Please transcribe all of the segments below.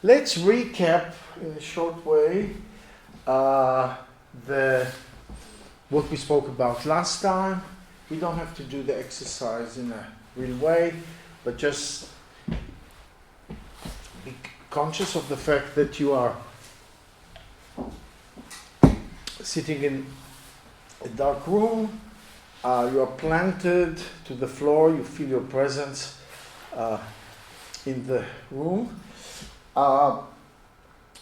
let's recap in a short way what we spoke about last time. We don't have to do the exercise in a real way, but just be conscious of the fact that you are sitting in a dark room, you are planted to the floor, you feel your presence in the room.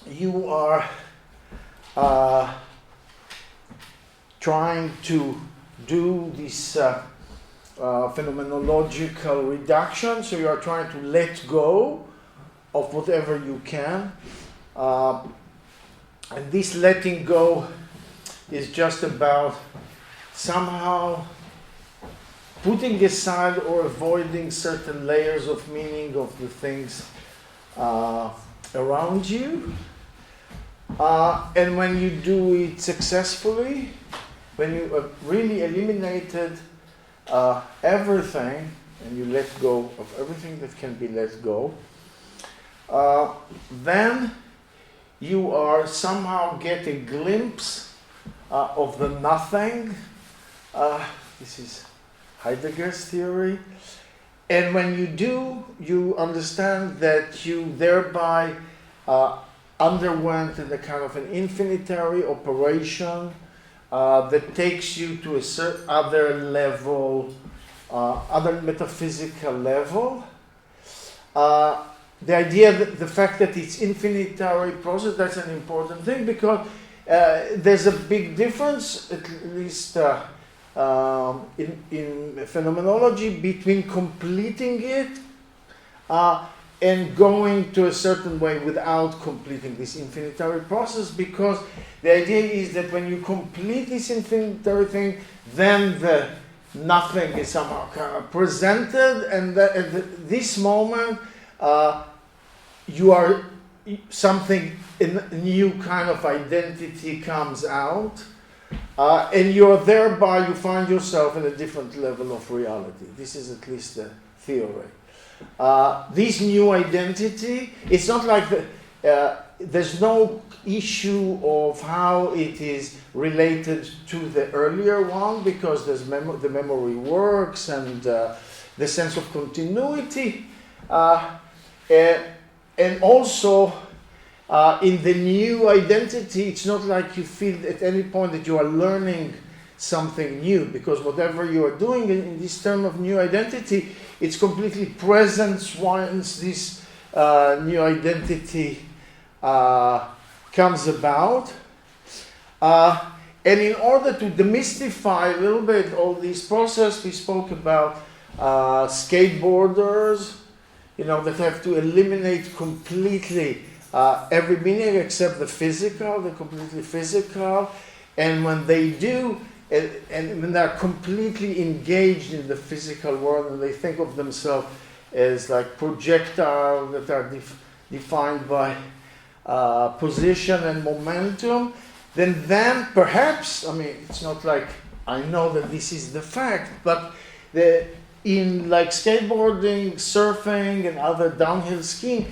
You are trying to do this phenomenological reduction, so you are trying to let go of whatever you can. And this letting go is just about somehow putting aside or avoiding certain layers of meaning of the things around you. And when you do it successfully, when you have really eliminated everything and you let go of everything that can be let go, then you are somehow getting a glimpse of the nothing. This is Heidegger's theory. And when you do, you understand that you thereby underwent a kind of an infinitary operation that takes you to a certain other level, other metaphysical level. The idea that the fact that it's infinitary process, that's an important thing, because there's a big difference, at least in phenomenology, between completing it and going to a certain way without completing this infinitary process, because the idea is that when you complete this infinitary thing, then the nothing is somehow kind of presented, and at this moment you are something, a new kind of identity comes out, and you're thereby, you find yourself in a different level of reality. This is at least the theory. This new identity, it's not like there's no issue of how it is related to the earlier one, because there's the memory works and the sense of continuity, and also in the new identity, it's not like you feel at any point that you are learning something new, because whatever you are doing in this term of new identity, it's completely present once this new identity comes about. And in order to demystify a little bit all this process, we spoke about skateboarders, that have to eliminate completely every meaning except the physical, the completely physical. And when they do, and when they're completely engaged in the physical world, and they think of themselves as like projectiles that are defined by position and momentum, then perhaps, it's not like I know that this is the fact, but in like skateboarding, surfing, and other downhill skiing,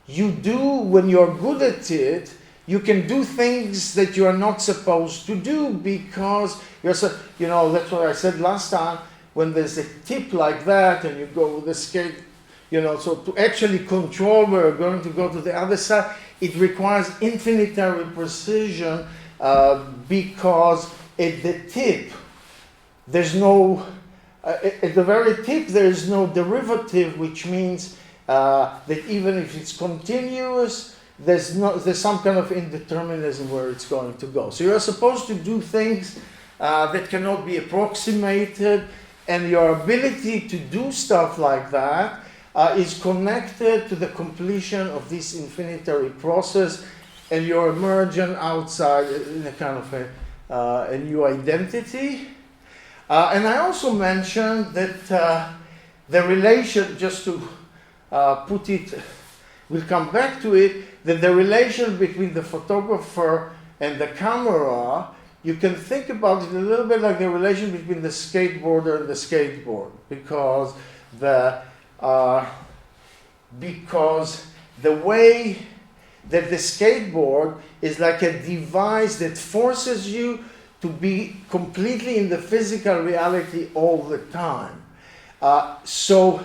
you do, when you're good at it, you can do things that you are not supposed to do, because that's what I said last time, when there's a tip like that and you go with the skate, so to actually control where you're going to go to the other side, it requires infinitary precision, because at the tip, there's no, at the very tip, there is no derivative, which means that even if it's continuous, there's some kind of indeterminism where it's going to go. So you're supposed to do things that cannot be approximated, and your ability to do stuff like that is connected to the completion of this infinitary process, and you're emerging outside in a kind of a new identity. And I also mentioned that the relation, just to put it, we'll come back to it, that the relation between the photographer and the camera, you can think about it a little bit like the relation between the skateboarder and the skateboard, because the way that the skateboard is like a device that forces you to be completely in the physical reality all the time. So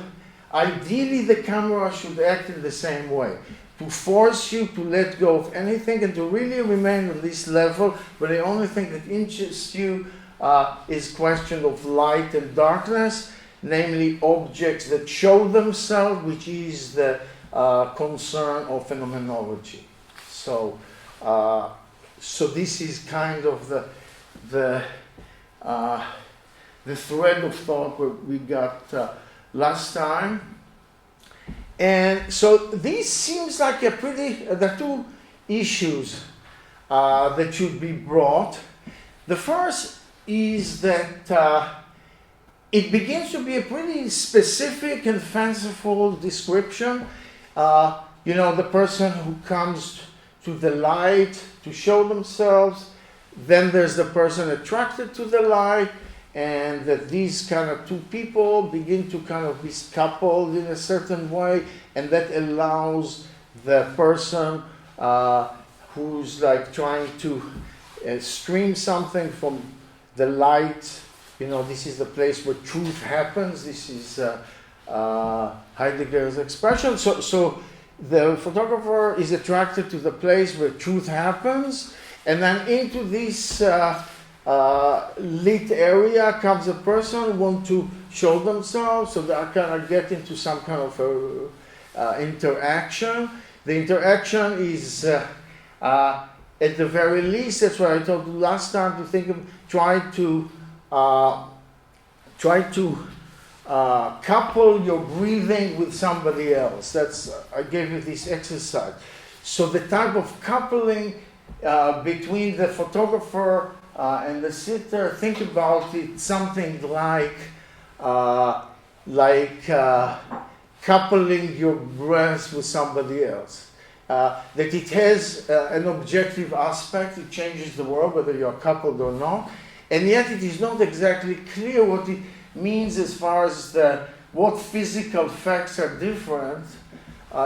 ideally the camera should act in the same way, to force you to let go of anything and to really remain at this level where the only thing that interests you is question of light and darkness, namely objects that show themselves, which is the concern of phenomenology. So, so this is kind of the thread of thought we got last time. And so this seems like a pretty, there are two issues that should be brought. The first is that it begins to be a pretty specific and fanciful description. You know, the person who comes to the light to show themselves, then there's the person attracted to the light, and that these kind of two people begin to kind of be coupled in a certain way, and that allows the person who's like trying to stream something from the light. You know, this is the place where truth happens. This is Heidegger's expression. So the photographer is attracted to the place where truth happens, and then into this lit area comes a person who wants to show themselves, so they kind of get into some kind of interaction. The interaction is, at the very least, that's what I told you last time, to think of, try to couple your breathing with somebody else. I gave you this exercise. So the type of coupling between the photographer and the sitter, think about it something like coupling your breath with somebody else. That it has an objective aspect, it changes the world whether you're coupled or not, and yet it is not exactly clear what it means as far as what physical facts are different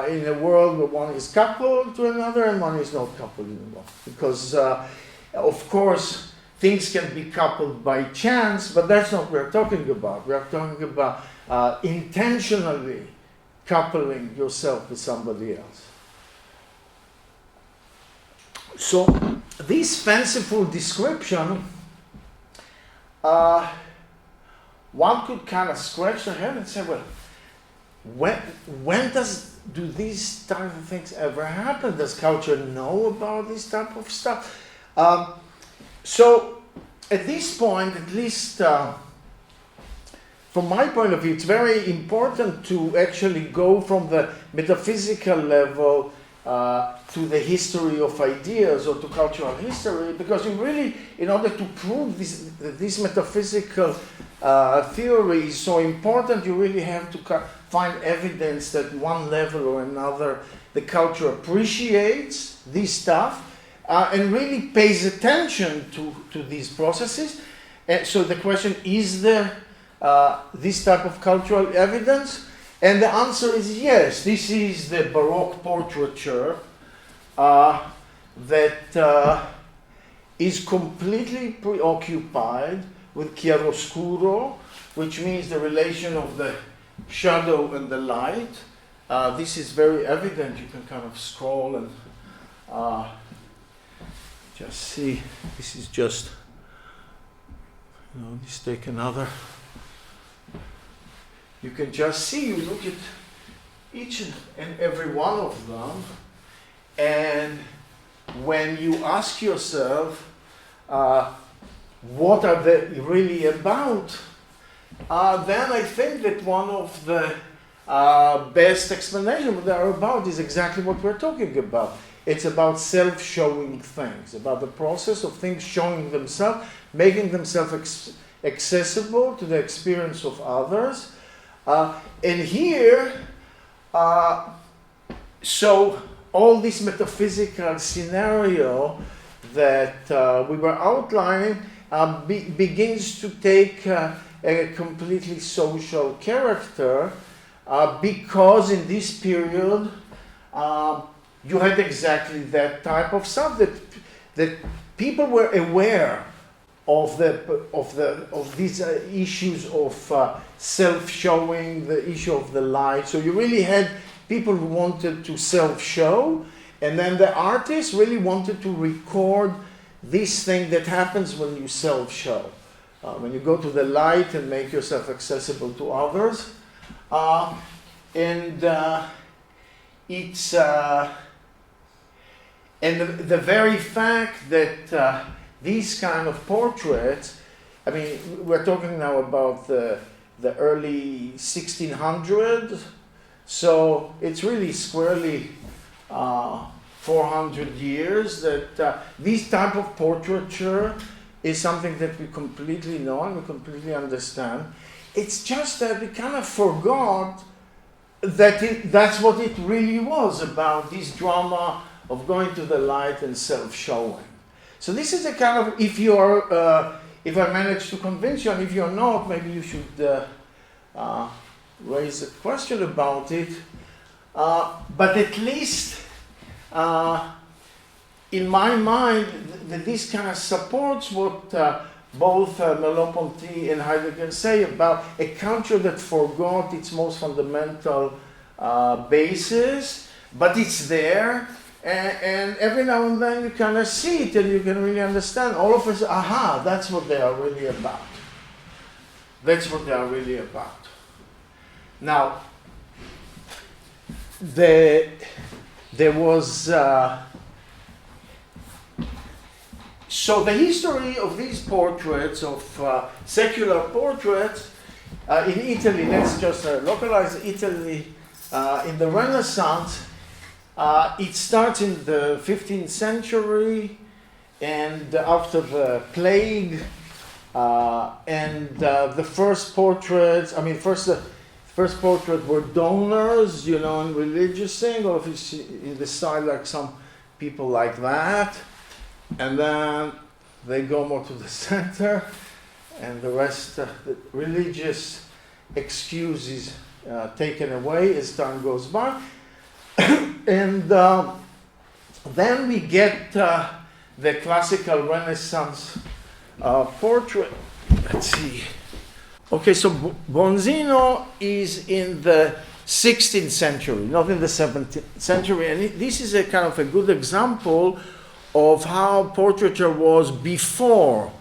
in a world where one is coupled to another and one is not coupled anymore. Because, of course, things can be coupled by chance, but that's not what we're talking about. We're talking about intentionally coupling yourself with somebody else. So, this fanciful description, one could kind of scratch their head and say, well, when do these type of things ever happen? Does culture know about this type of stuff? So at this point, at least from my point of view, it's very important to actually go from the metaphysical level to the history of ideas or to cultural history, because you really, in order to prove this metaphysical theory is so important, you really have to find evidence that one level or another the culture appreciates this stuff and really pays attention to these processes. And so the question, is there this type of cultural evidence? And the answer is yes. This is the Baroque portraiture that is completely preoccupied with chiaroscuro, which means the relation of the shadow and the light. This is very evident. You can kind of scroll and just see. This is just, let's take another. You can just see, you look at each and every one of them, and when you ask yourself, what are they really about, then I think that one of the best explanations what they are about is exactly what we're talking about. It's about self-showing things, about the process of things showing themselves, making themselves accessible to the experience of others. And here, so all this metaphysical scenario that we were outlining begins to take a completely social character because in this period you had exactly that type of stuff, that people were aware of these issues of self-showing, the issue of the light. So you really had people who wanted to self-show, and then the artists really wanted to record this thing that happens when you self-show. When you go to the light and make yourself accessible to others. And the very fact that these kind of portraits, I mean, we're talking now about the early 1600s, so it's really squarely 400 years that this type of portraiture is something that we completely know and we completely understand. It's just that we kind of forgot that that's what it really was about, this drama of going to the light and self-showing. So this is a kind of, if I manage to convince you, and if you're not, maybe you should raise a question about it. But at least, in my mind, this kind of supports what both Merleau-Ponty and Heidegger say about a culture that forgot its most fundamental basis, but it's there, and every now and then you kind of see it and you can really understand. All of us, aha, that's what they are really about. That's what they are really about. Now, there was... So the history of these portraits, of secular portraits, in Italy, let's just localize Italy, in the Renaissance, it starts in the 15th century, and after the plague, and the first portraits, I mean, the first portraits were donors, you know, and religious thing, or if you see in the style like some people like that. And then they go more to the center, and the rest, the religious excuse is taken away as time goes by. And then we get the classical Renaissance portrait. Let's see. Okay, so Bronzino is in the 16th century, not in the 17th century. And this is a kind of a good example of how portraiture was before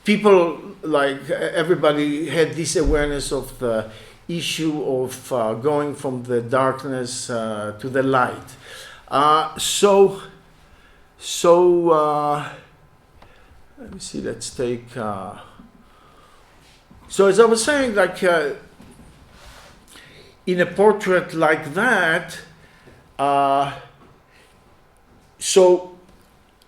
people, like everybody, had this awareness of the issue of going from the darkness to the light. So let me see, let's take... so as I was saying, like in a portrait like that, so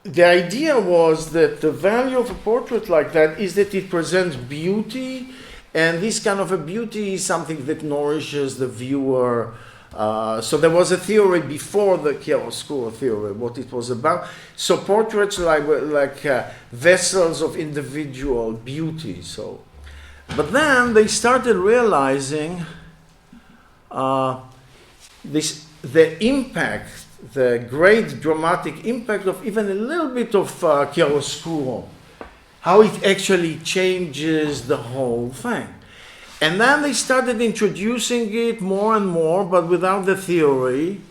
the idea was that the value of a portrait like that is that it presents beauty, and this kind of a beauty is something that nourishes the viewer. So there was a theory before the chiaroscuro theory, what it was about. So portraits like vessels of individual beauty. So, but then they started realizing the impact, the great dramatic impact of even a little bit of chiaroscuro, how it actually changes the whole thing. And then they started introducing it more and more, but without the theory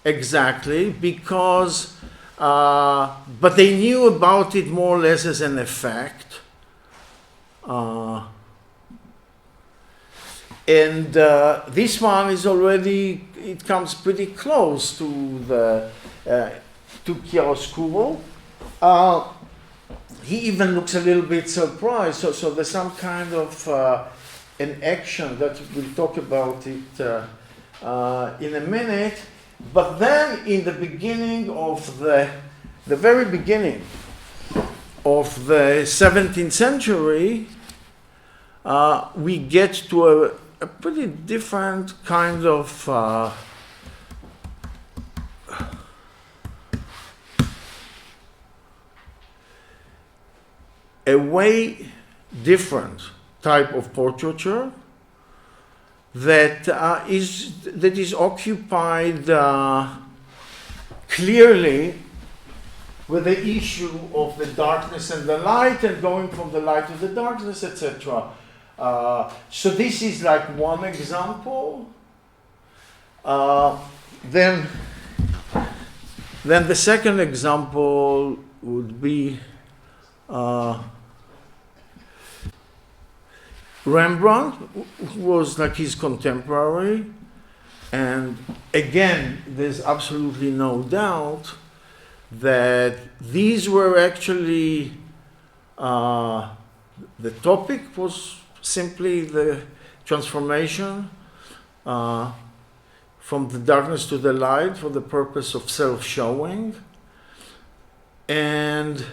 exactly, because, but they knew about it more or less as an effect. And this one is already, it comes pretty close to the to chiaroscuro. He even looks a little bit surprised. So there's some kind of an action that we'll talk about it in a minute. But then in the beginning of the very beginning of the 17th century, we get to a pretty different kind of a way different type of portraiture that is occupied clearly with the issue of the darkness and the light, and going from the light to the darkness, etc. So this is like one example. Then the second example would be Rembrandt, who was like his contemporary, and again, there's absolutely no doubt that these were actually, the topic was simply the transformation from the darkness to the light for the purpose of self-showing. And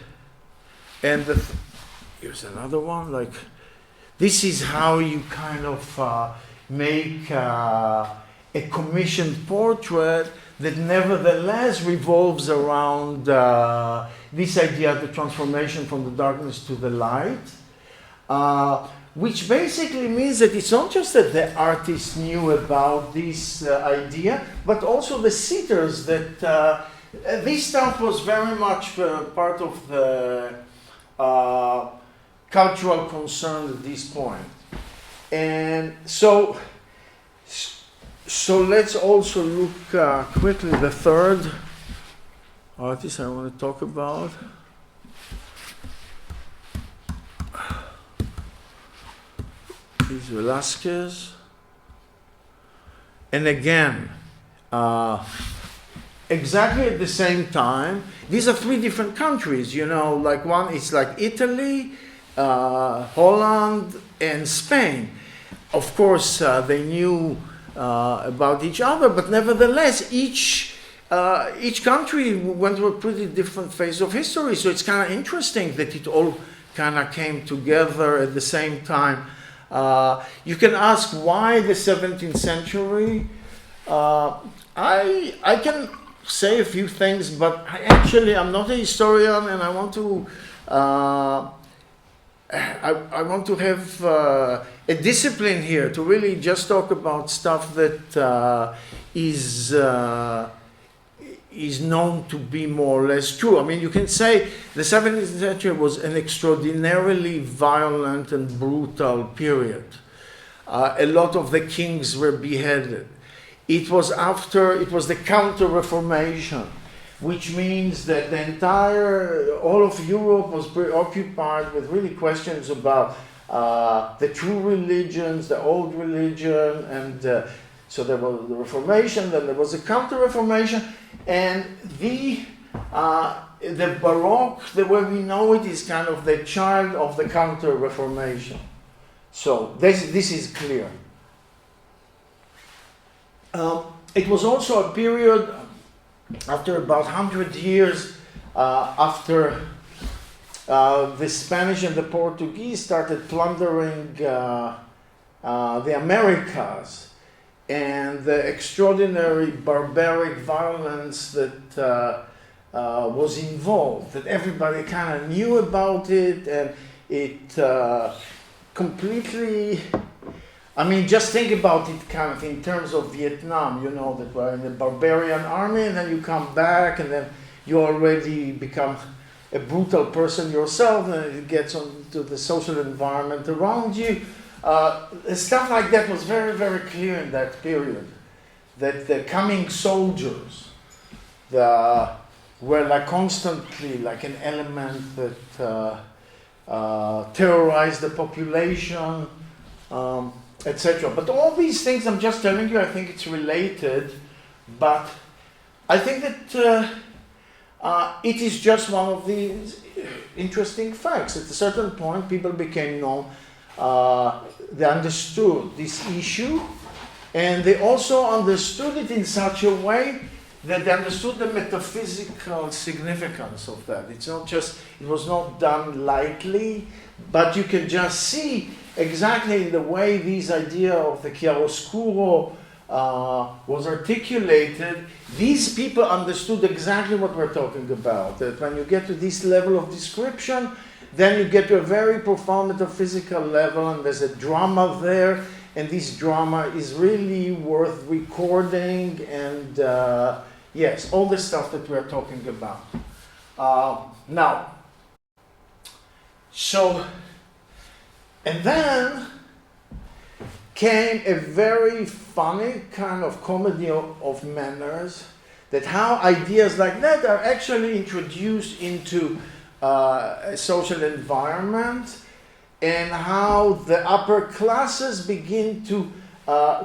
here's another one, like, this is how you kind of make a commissioned portrait that nevertheless revolves around this idea of the transformation from the darkness to the light, which basically means that it's not just that the artist knew about this idea, but also the sitters, that this stuff was very much part of the cultural concern at this point. And so let's also look quickly the third artist I want to talk about. Is Velasquez. And again, exactly at the same time, these are three different countries, you know, like one is like Italy, Holland, and Spain. Of course, they knew about each other, but nevertheless, each country went through a pretty different phase of history. So it's kind of interesting that it all kind of came together at the same time. You can ask why the 17th century. I can say a few things, but I'm not a historian, and I want to I want to have a discipline here to really just talk about stuff that is known to be more or less true. I mean, you can say the 17th century was an extraordinarily violent and brutal period. A lot of the kings were beheaded. It was the Counter-Reformation, which means that all of Europe was preoccupied with really questions about the true religions, the old religion, and so there was the Reformation, then there was a Counter-Reformation, and the Baroque, the way we know it, is kind of the child of the Counter-Reformation. So this is clear. It was also a period after about 100 years after the Spanish and the Portuguese started plundering the Americas, and the extraordinary barbaric violence that was involved, that everybody kind of knew about it, and it completely, I mean, just think about it kind of in terms of Vietnam, you know, that we're in the barbarian army, and then you come back, and then you already become a brutal person yourself, and it gets onto the social environment around you. Stuff like that was very, very clear in that period, that the coming soldiers were like constantly like an element that terrorized the population, etc. But all these things I'm just telling you, I think it's related, but I think that it is just one of these interesting facts. At a certain point, people became known, they understood this issue, and they also understood it in such a way that they understood the metaphysical significance of that. It's not just, it was not done lightly, but you can just see exactly the way this idea of the chiaroscuro was articulated. These people understood exactly what we're talking about. That when you get to this level of description, then you get to a very profound metaphysical level, and there's a drama there, and this drama is really worth recording, and yes, all the stuff that we're talking about. Now, so, and then came a very funny kind of comedy of manners, that how ideas like that are actually introduced into a social environment, and how the upper classes begin to,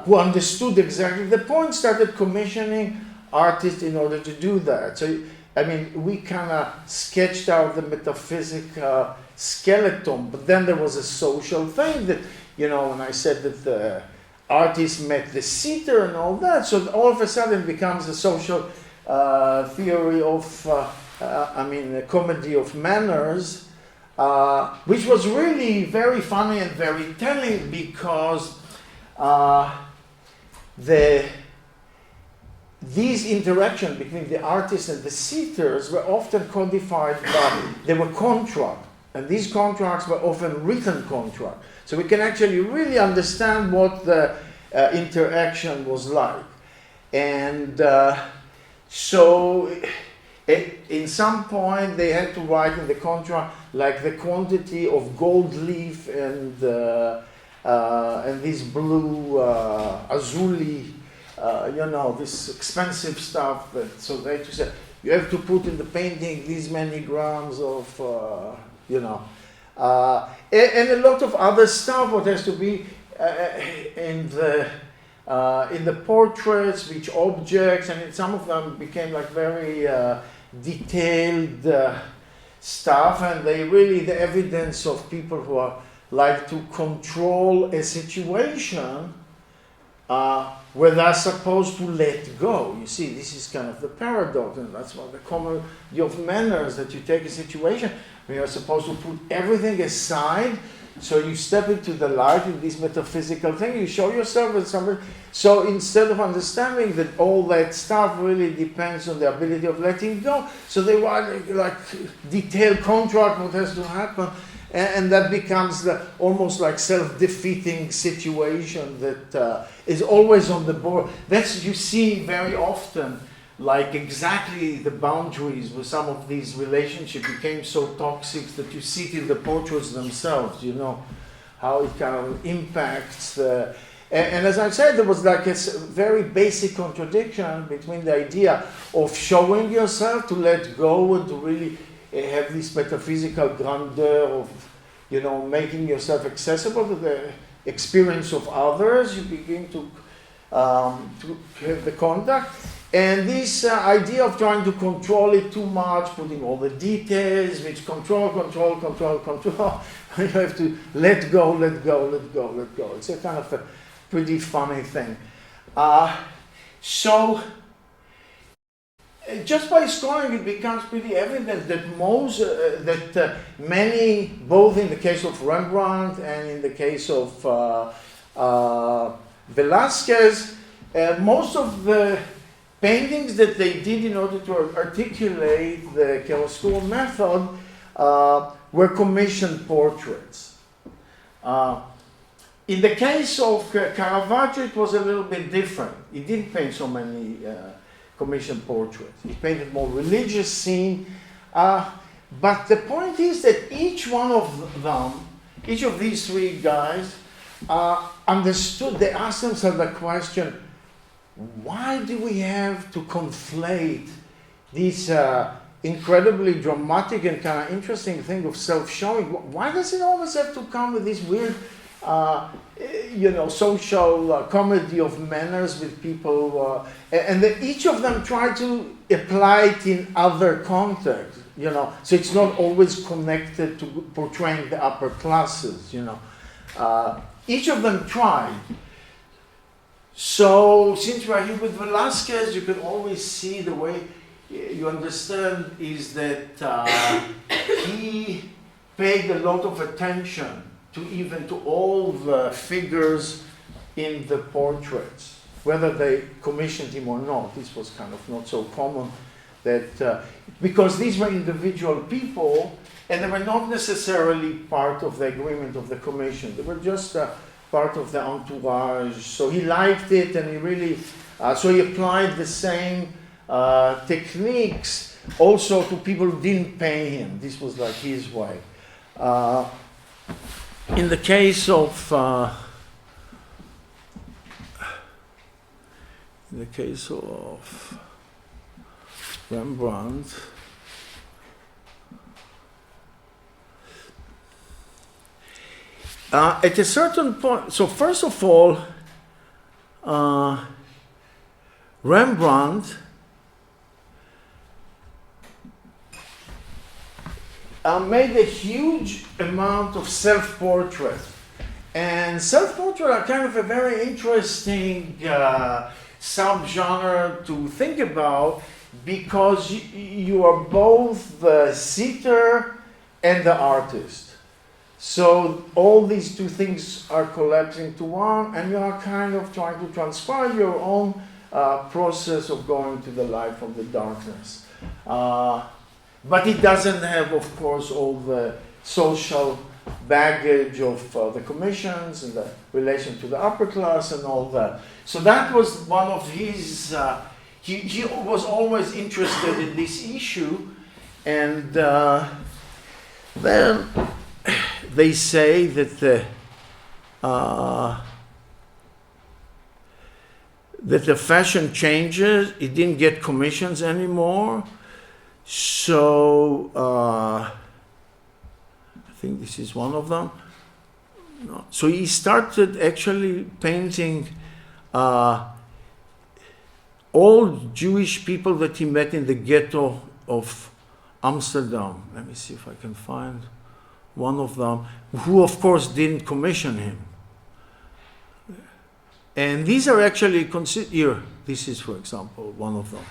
who understood exactly the point, started commissioning artists in order to do that. So, I mean, we kind of sketched out the metaphysical skeleton, but then there was a social thing that, you know, when I said that the artist met the seeker and all that, so all of a sudden it becomes a social theory of, a comedy of manners, which was really very funny and very telling, because these interactions between the artists and the seekers were often codified by, they were contracts, and these contracts were often written contracts. So we can actually really understand what the interaction was like. And so in some point they had to write in the contract like the quantity of gold leaf and this blue azuli, this expensive stuff. So they had to say, you have to put in the painting these many grams of, and a lot of other stuff what has to be in the portraits, which objects, and some of them became like very detailed stuff, and they really the evidence of people who are like to control a situation where they're supposed to let go. You see, this is kind of the paradox, and that's what the comedy of manners, that you take a situation where you're supposed to put everything aside, so you step into the light in this metaphysical thing, you show yourself as somebody. So instead of understanding that all that stuff really depends on the ability of letting go, so they write like detailed contract what has to happen, and that becomes almost like self-defeating situation that is always on the board. That's, you see very often, like exactly the boundaries where some of these relationships became so toxic that you see it in the portraits themselves, how it kind of impacts the... And as I said, there was like a very basic contradiction between the idea of showing yourself to let go and to really have this metaphysical grandeur of, making yourself accessible to the experience of others. You begin to have the contact. And this idea of trying to control it too much, putting all the details, which control. You have to let go. It's a kind of a pretty funny thing. So just by scoring, it becomes pretty evident that many, both in the case of Rembrandt and in the case of Velázquez, most of the paintings that they did in order to articulate the chiaroscuro method were commissioned portraits. In the case of Caravaggio, it was a little bit different. He didn't paint so many commissioned portraits. He painted more religious scene. But the point is that each one of them, each of these three guys, understood, they asked themselves the question, why do we have to conflate this incredibly dramatic and kind of interesting thing of self-showing? Why does it always have to come with this weird, social comedy of manners with people? And that each of them try to apply it in other contexts, so it's not always connected to portraying the upper classes, Each of them tried. So, since we are here with Velázquez, you can always see the way you understand is that he paid a lot of attention to all the figures in the portraits, whether they commissioned him or not. This was kind of not so common, that because these were individual people, and they were not necessarily part of the agreement of the commission. They were just part of the entourage. So he liked it, and he really, so he applied the same techniques also to people who didn't pay him. This was like his way. In the case of Rembrandt, at a certain point, so first of all, Rembrandt made a huge amount of self-portrait. And self-portrait are kind of a very interesting subgenre to think about, because you are both the sitter and the artist. So all these two things are collapsing to one, and you are kind of trying to transcribe your own process of going to the light from the darkness. But it doesn't have, of course, all the social baggage of the commissions and the relation to the upper class and all that. So that was one of his, he was always interested in this issue. And then they say that the fashion changes, he didn't get commissions anymore. So I think this is one of them. No. So he started actually painting all Jewish people that he met in the ghetto of Amsterdam. Let me see if I can find one of them, who of course didn't commission him. And these are actually here. This is, for example, one of them.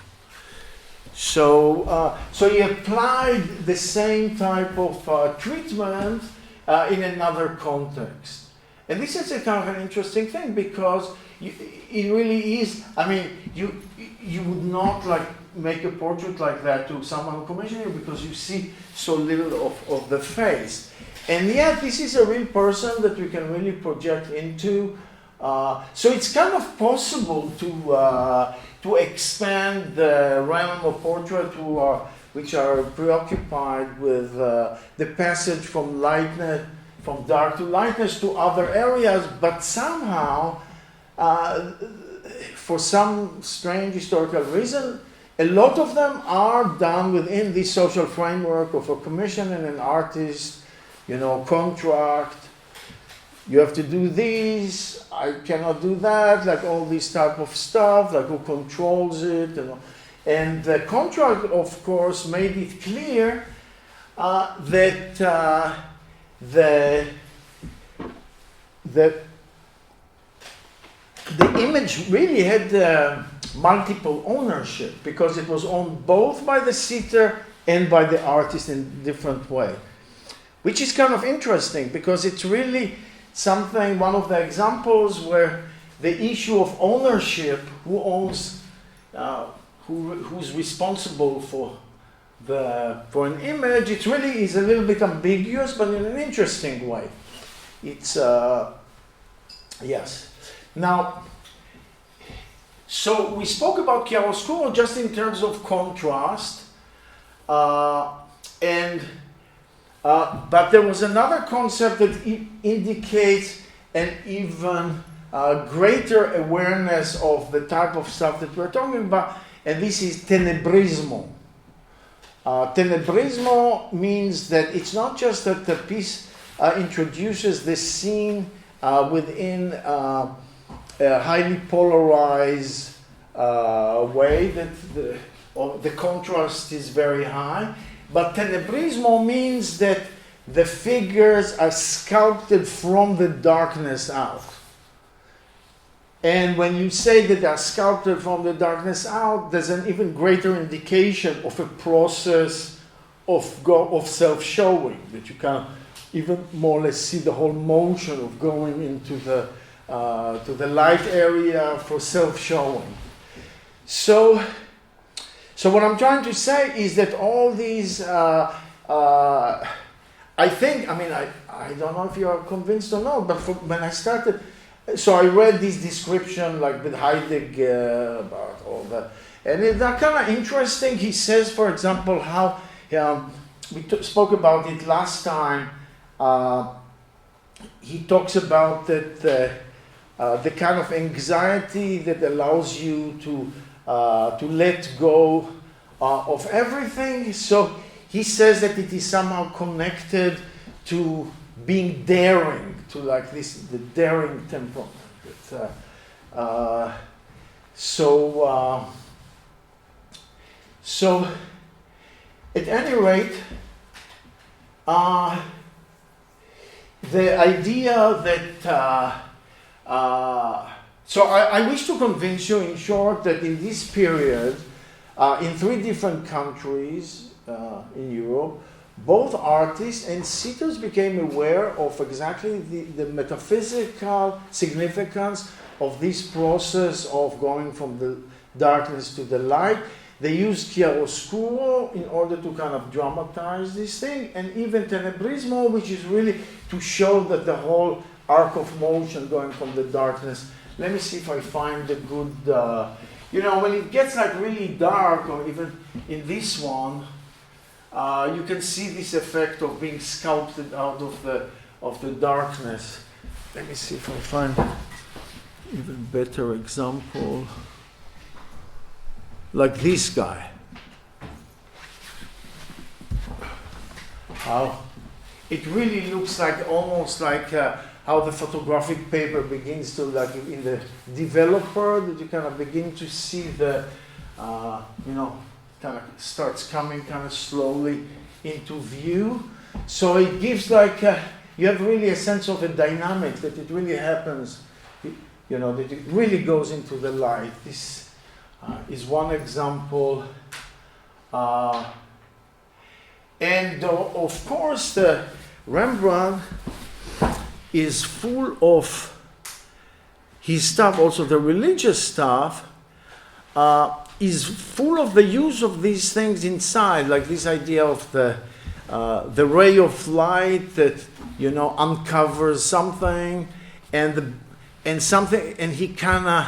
So, so he applied the same type of treatment in another context. And this is a kind of an interesting thing, because it really is, I mean, you would not like make a portrait like that to someone who commissioned you, because you see so little of the face. And yet this is a real person that we can really project into. So it's kind of possible to expand the realm of portrait which are preoccupied with the passage from lightness, from dark to lightness, to other areas, but somehow, for some strange historical reason, a lot of them are done within this social framework of a commission and an artist, contract. You have to do this, I cannot do that, like all this type of stuff, like who controls it. And the contract, of course, made it clear that the image really had multiple ownership, because it was owned both by the sitter and by the artist in a different way. Which is kind of interesting, because it's really something, one of the examples where the issue of ownership, who owns, who's responsible for an image, it really is a little bit ambiguous, but in an interesting way. It's, yes. Now, so we spoke about chiaroscuro just in terms of contrast, but there was another concept that indicates an even greater awareness of the type of stuff that we're talking about, and this is tenebrismo. Tenebrismo means that it's not just that the piece introduces the scene within a highly polarized way, that the contrast is very high, but tenebrismo means that the figures are sculpted from the darkness out. And when you say that they are sculpted from the darkness out, there's an even greater indication of a process of self-showing, that you can even more or less see the whole motion of going into the to the light area for self-showing. So what I'm trying to say is that all these I think, I don't know if you are convinced or not, but when I started, so I read this description like with Heidegger about all that, and they're kind of interesting. He says, for example, how we spoke about it last time. He talks about that the kind of anxiety that allows you to let go of everything. So he says that it is somehow connected to being daring, to like this, the daring temperament. So at any rate, the idea that so I wish to convince you, in short, that in this period, in 3 different countries in Europe, both artists and sitters became aware of exactly the metaphysical significance of this process of going from the darkness to the light. They used chiaroscuro in order to kind of dramatize this thing, and even tenebrismo, which is really to show that the whole arc of motion going from the darkness. Let me see if I find a good, when it gets like really dark, or even in this one, you can see this effect of being sculpted out of the darkness. Let me see if I find even better example. Like this guy. How it really looks like almost like how the photographic paper begins to, like in the developer, that you kind of begin to see the, kind of starts coming kind of slowly into view. So it gives like, you have really a sense of a dynamic, that it really happens, that it really goes into the light. This is one example. And of course, the Rembrandt is full of his stuff, also the religious stuff, is full of the use of these things inside, like this idea of the ray of light that uncovers something, and he kind of,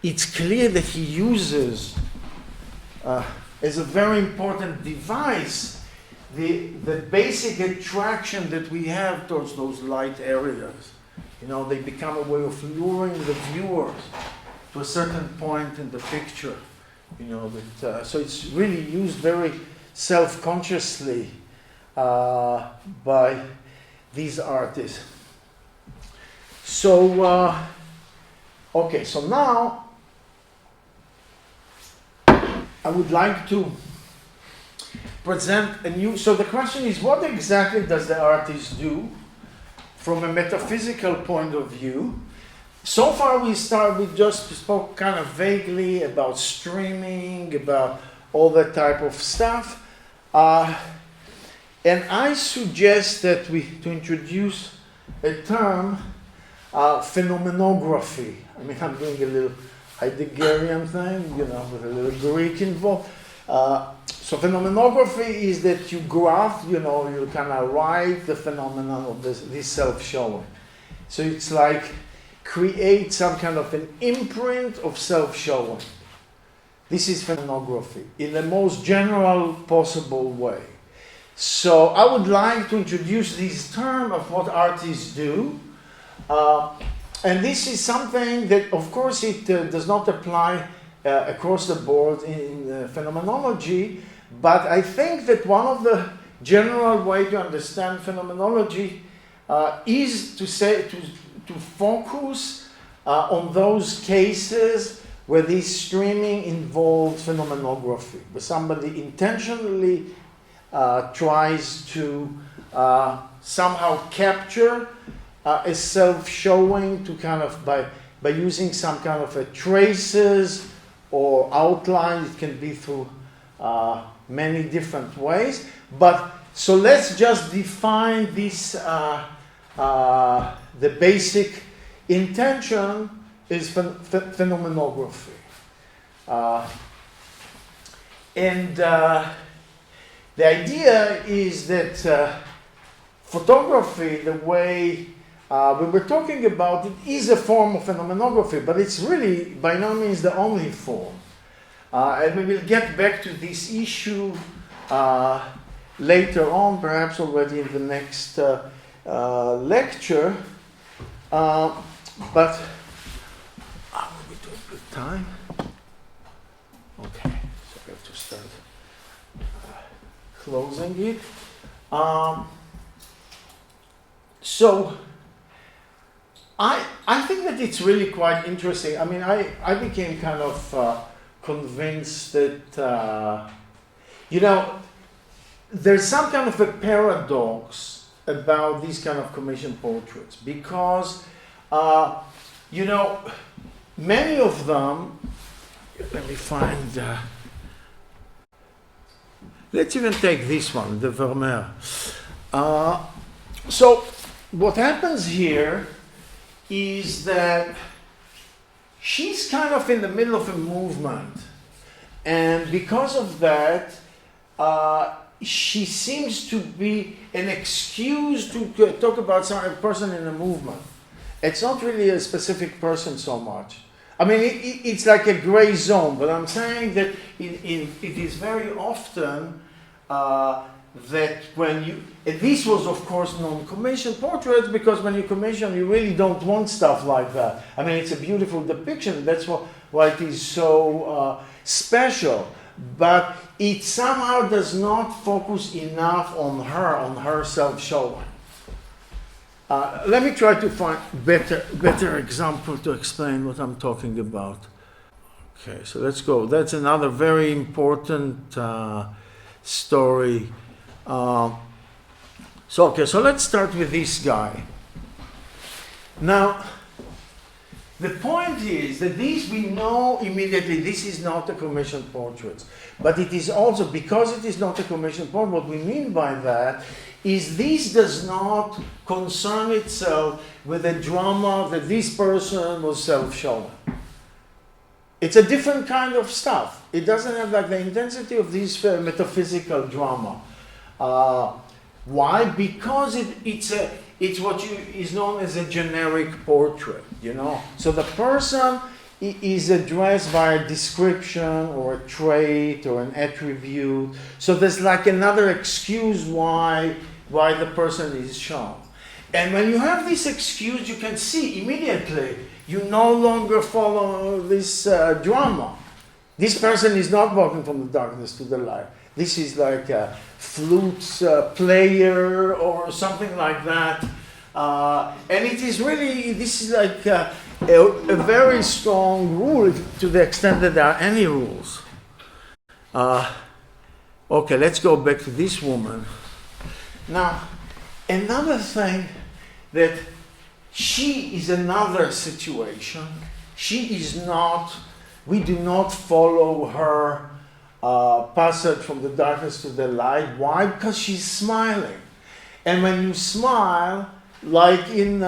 it's clear that he uses as a very important device the basic attraction that we have towards those light areas. They become a way of luring the viewers to a certain point in the picture. So it's really used very self-consciously by these artists. So, okay, so now I would like to present a new, so the question is, what exactly does the artist do from a metaphysical point of view? So far we just spoke kind of vaguely about streaming, about all that type of stuff. And I suggest that to introduce a term, phenomenography. I'm doing a little Heideggerian thing, with a little Greek involved. So phenomenography is that you graph, you kind of write the phenomenon of this self-showing. So it's like create some kind of an imprint of self-showing. This is phenomenography in the most general possible way. So I would like to introduce this term of what artists do. And this is something that, of course, it does not apply across the board in phenomenology, but I think that one of the general way to understand phenomenology is to focus on those cases where this streaming involves phenomenography, where somebody intentionally tries to somehow capture a self-showing to kind of by using some kind of a traces or outline. It can be through many different ways. But so let's just define this. The basic intention is phenomenography, and the idea is that photography, the way we were talking about it, is a form of phenomenography, but it's really by no means the only form. And we will get back to this issue later on, perhaps already in the next lecture. But we do a good time. Okay, so I have to start closing it. So I think that it's really quite interesting. I mean, I became kind of convinced that, there's some kind of a paradox about these kind of commission portraits because, many of them, let me find, let's even take this one, the Vermeer. So what happens here is that she's kind of in the middle of a movement, and because of that, she seems to be an excuse to talk about some person in a movement. It's not really a specific person so much. I mean, it's like a gray zone, but I'm saying that it is very often that when you, and this was of course non-commissioned portraits, because when you commission, you really don't want stuff like that. I mean, it's a beautiful depiction, that's why it is so special, but it somehow does not focus enough on her self-showing. Let me try to find better example to explain what I'm talking about. Okay, so let's go. That's another very important story. So let's start with this guy. Now, the point is that we know immediately this is not a commissioned portrait, but it is also, because it is not a commissioned portrait, what we mean by that is this does not concern itself with the drama that this person was self-showing. It's a different kind of stuff. It doesn't have like the intensity of this metaphysical drama. Why? Because it's what is known as a generic portrait, So the person is addressed by a description or a trait or an attribute. So there's like another excuse why the person is shown. And when you have this excuse, you can see immediately you no longer follow this drama. This person is not walking from the darkness to the light. This is like a flute player or something like that. And it is really, this is like a very strong rule to the extent that there are any rules. Okay, let's go back to this woman. Now, another thing that she is another situation. She is not, we do not follow her passage from the darkness to the light. Why? Because she's smiling. And when you smile, like in,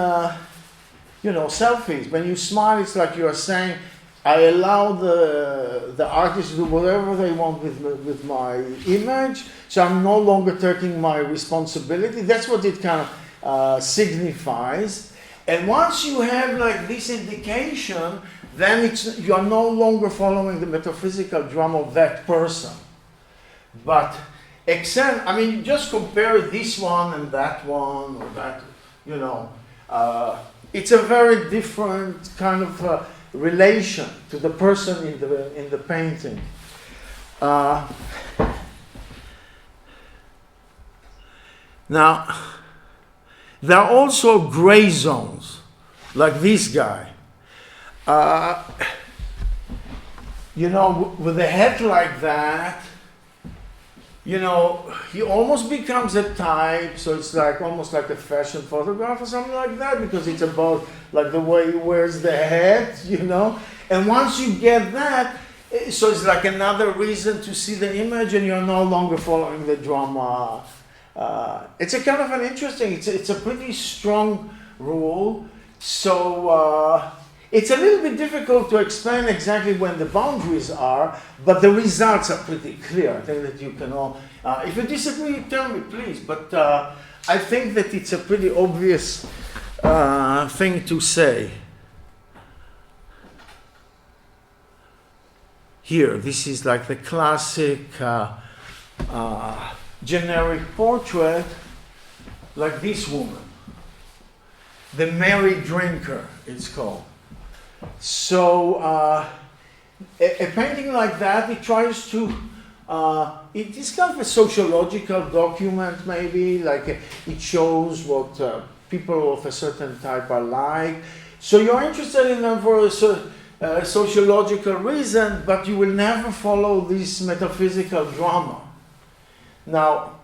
selfies, when you smile, it's like you are saying, I allow the artist to do whatever they want with my image, so I'm no longer taking my responsibility. That's what it kind of signifies. And once you have like this indication, then you are no longer following the metaphysical drama of that person. But just compare this one and that one or that, it's a very different kind of relation to the person in the painting. Now, there are also gray zones, like this guy. With a head like that, he almost becomes a type, so it's like almost like a fashion photograph or something like that, because it's about like the way he wears the hat, And once you get that, so it's like another reason to see the image, and you're no longer following the drama. It's a kind of an interesting, it's a pretty strong rule. So It's a little bit difficult to explain exactly when the boundaries are, but the results are pretty clear. I think that you can all, if you disagree, tell me please, but I think that it's a pretty obvious thing to say. Here, this is like the classic generic portrait, like this woman. The Merry Drinker, it's called. So a painting like that, it tries to, it is kind of a sociological document maybe, like it shows what people of a certain type are like. So you're interested in them for a sociological reason, but you will never follow this metaphysical drama. Now,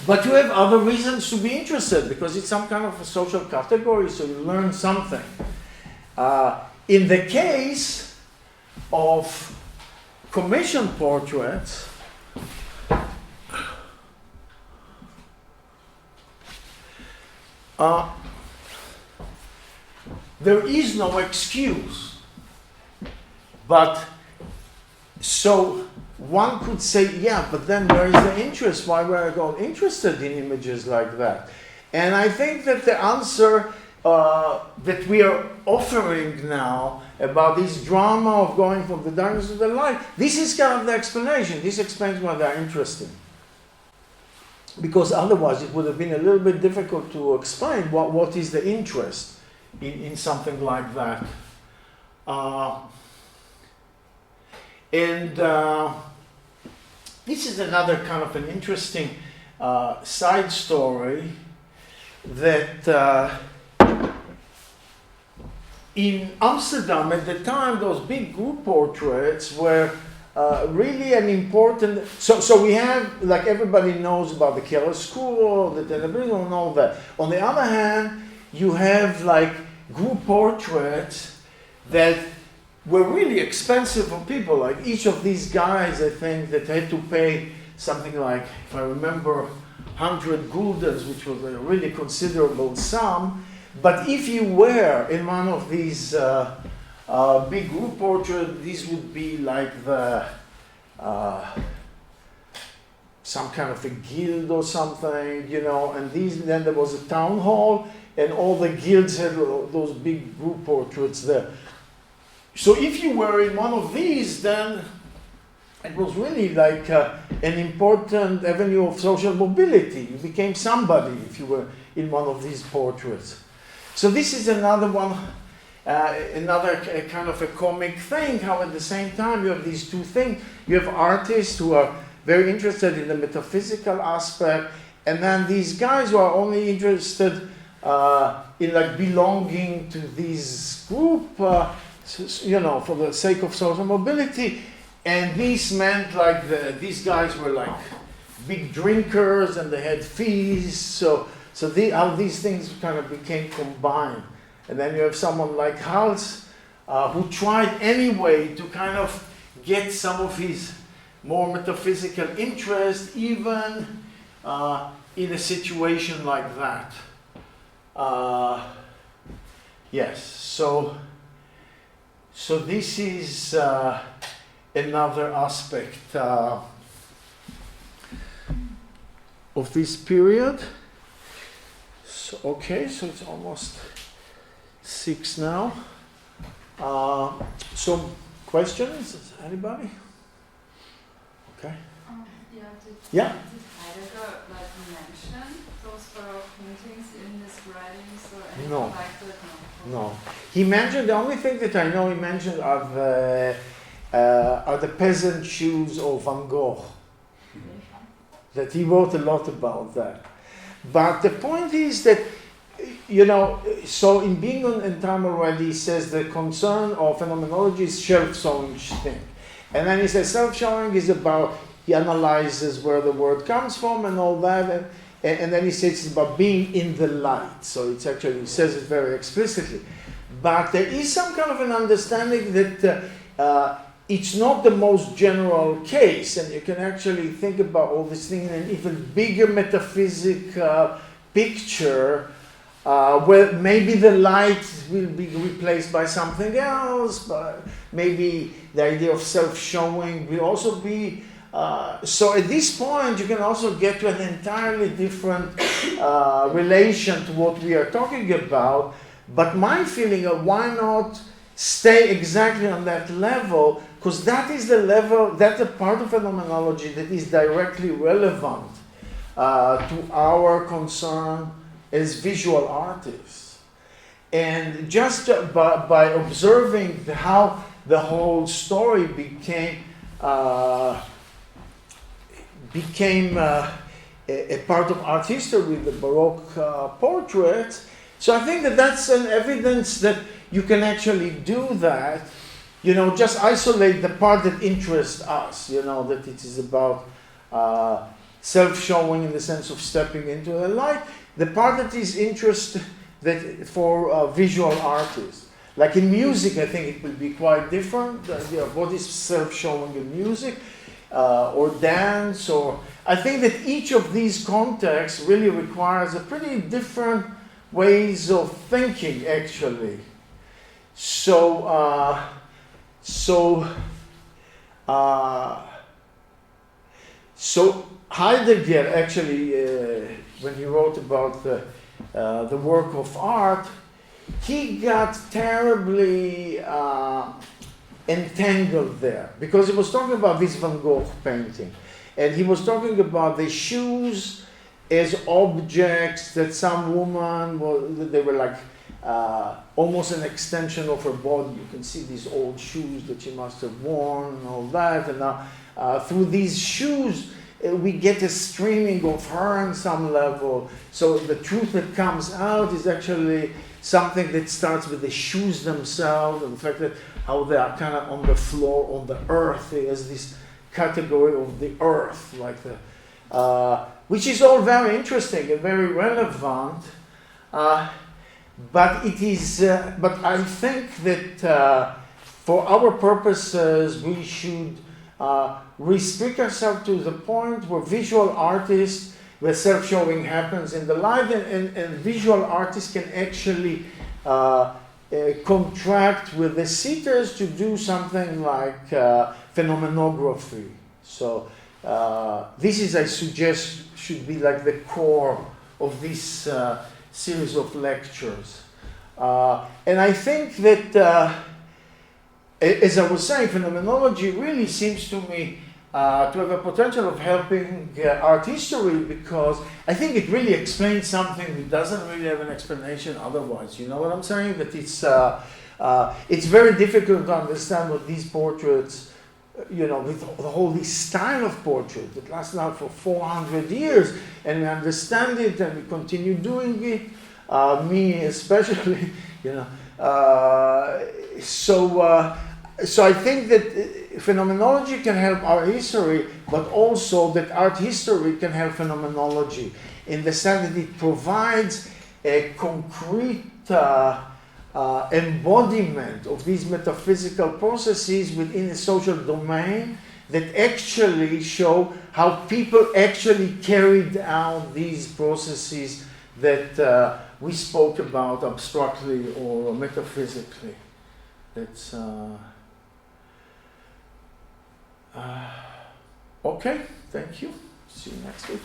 but you have other reasons to be interested because it's some kind of a social category, so you learn something. In the case of commission portraits, there is no excuse. But so one could say, yeah, but then where is the interest? Why were I all interested in images like that? And I think that the answer that we are offering now about this drama of going from the darkness to the light, this is kind of the explanation. This explains why they're interesting. Because otherwise it would have been a little bit difficult to explain what is the interest in something like that. This is another kind of an interesting side story that in Amsterdam at the time, those big group portraits were really an important. So we have, like everybody knows about the Keller School, the television, and all that. On the other hand, you have like group portraits that were really expensive for people. Like each of these guys, I think, that had to pay something like, if I remember, 100 guldens, which was a really considerable sum. But if you were in one of these big group portraits, this would be like the some kind of a guild or something, you know. And then there was a town hall, and all the guilds had those big group portraits there. So if you were in one of these, then it was really like an important avenue of social mobility. You became somebody if you were in one of these portraits. So this is another one, another kind of a comic thing, how at the same time you have these two things. You have artists who are very interested in the metaphysical aspect, and then these guys who are only interested in like belonging to this group, you know, for the sake of social mobility. And this meant like these guys were like big drinkers and they had fees. So how these things kind of became combined. And then you have someone like Hals who tried anyway to kind of get some of his more metaphysical interest even in a situation like that. Yes, so this is another aspect of this period. So, okay, so it's almost 6 now. So questions? Anybody? Okay. Did Heidegger like mention those Baroque paintings in his writings or anything like that? No. He mentioned, the only thing that I know he mentioned are the peasant shoes of Van Gogh. That he wrote a lot about that. But the point is that, you know, so in Being and Time Already, he says the concern of phenomenology is self-showing thing. And then he says self-showing is about, he analyzes where the word comes from and all that, and then he says it's about being in the light. So it's actually, he says it very explicitly. But there is some kind of an understanding that it's not the most general case, and you can actually think about all this thing in an even bigger metaphysical picture Well, maybe the light will be replaced by something else, but maybe the idea of self-showing will also be. So at this point, you can also get to an entirely different relation to what we are talking about. But my feeling of why not stay exactly on that level, because that is the level, that's a part of phenomenology that is directly relevant to our concern as visual artists. And just by observing how the whole story became a part of art history, the Baroque portraits. So I think that that's an evidence that you can actually do that, just isolate the part that interests us, that it is about self-showing in the sense of stepping into the light. The part that is interest that for visual artists. Like in music, I think it will be quite different. The idea of what is self-showing in music, or dance, or I think that each of these contexts really requires a pretty different ways of thinking, actually. So Heidegger actually, when he wrote about the work of art, he got terribly entangled there, because he was talking about this Van Gogh painting, and he was talking about the shoes as objects that some woman, they were like almost an extension of her body. You can see these old shoes that she must have worn and all that, and now through these shoes we get a streaming of her on some level. So the truth that comes out is actually something that starts with the shoes themselves, and the fact that how they are kind of on the floor, on the earth. There's this category of the earth, like which is all very interesting and very relevant. But it is. But I think that for our purposes, we should restrict ourselves to the point where visual artists, where self-showing happens in the light, and visual artists can actually contract with the sitters to do something like phenomenography. So this is, I suggest, should be like the core of this series of lectures. And I think that, as I was saying, phenomenology really seems to me to have a potential of helping art history, because I think it really explains something that doesn't really have an explanation otherwise. You know what I'm saying? That it's very difficult to understand what these portraits, with the whole this style of portrait that lasts now for 400 years, and we understand it and we continue doing it. Me especially, So I think that phenomenology can help art history, but also that art history can help phenomenology in the sense that it provides a concrete embodiment of these metaphysical processes within a social domain that actually show how people actually carried out these processes that we spoke about abstractly or metaphysically. That's okay. Thank you. See you next week.